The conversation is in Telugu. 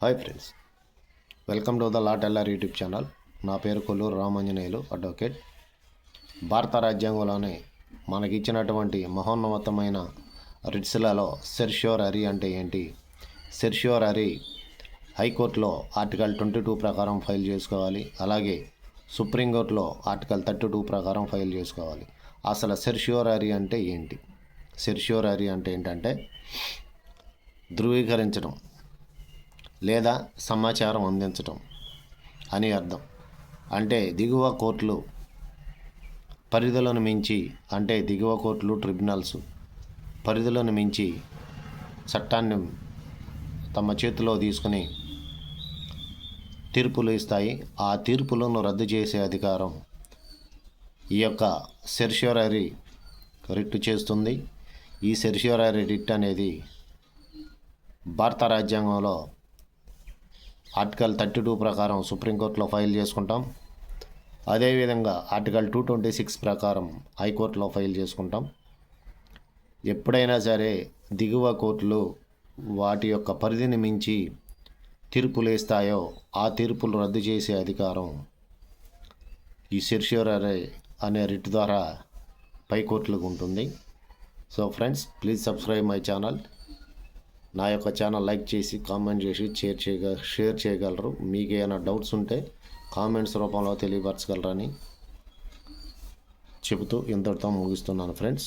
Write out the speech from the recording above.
Hi friends, welcome to the lot LR YouTube channel. నా పేరు కొల్లూరు రామాంజనేయులు, అడ్వకేట్. భారత రాజ్యాంగంలోనే మనకిచ్చినటువంటి మహోన్నతమైన రిట్స్లలో సెర్ష్యోరరీ అంటే ఏంటి? సెర్ష్యోరరీ హైకోర్టులో ఆర్టికల్ 22 ప్రకారం ఫైల్ చేసుకోవాలి, అలాగే సుప్రీంకోర్టులో ఆర్టికల్ 32 ప్రకారం ఫైల్ చేసుకోవాలి. అసలు సెర్ష్యోరరీ అంటే ఏంటి? సెర్ష్యోరరీ అంటే ఏంటంటే ధృవీకరించడం లేదా సమాచారం అందించటం అని అర్థం. అంటే దిగువ కోర్టులు పరిధులను మించి, అంటే దిగువ కోర్టులు ట్రిబ్యునల్స్ పరిధులను మించి చట్టాన్ని తమ చేతిలో తీసుకుని తీర్పులు ఇస్తాయి. ఆ తీర్పులను రద్దు చేసే అధికారం ఈ యొక్క సెర్ష్యోరరీ రిట్ చేస్తుంది. ఈ సెర్ష్యోరరీ రిట్ అనేది భారత రాజ్యాంగంలో ఆర్టికల్ 32 ప్రకారం సుప్రీంకోర్టులో ఫైల్ చేసుకుంటాం. అదేవిధంగా ఆర్టికల్ 226 ప్రకారం హైకోర్టులో ఫైల్ చేసుకుంటాం. ఎప్పుడైనా సరే దిగువ కోర్టులు వాటి యొక్క పరిధిని మించి తీర్పులు ఇస్తాయో ఆ తీర్పులు రద్దు చేసే అధికారం ఈ సెర్ష్యోరరీ అనే రిట్ ద్వారా పై కోర్టులకు ఉంటుంది. So friends, please subscribe my channel. నా యొక్క ఛానల్ లైక్ చేసి, కామెంట్ చేసి, షేర్ చేయగలరు. మీకు ఏమైనా డౌట్స్ ఉంటే కామెంట్స్ రూపంలో తెలియపరచగలరని చెబుతూ ఇంతటితో ముగిస్తున్నాను ఫ్రెండ్స్.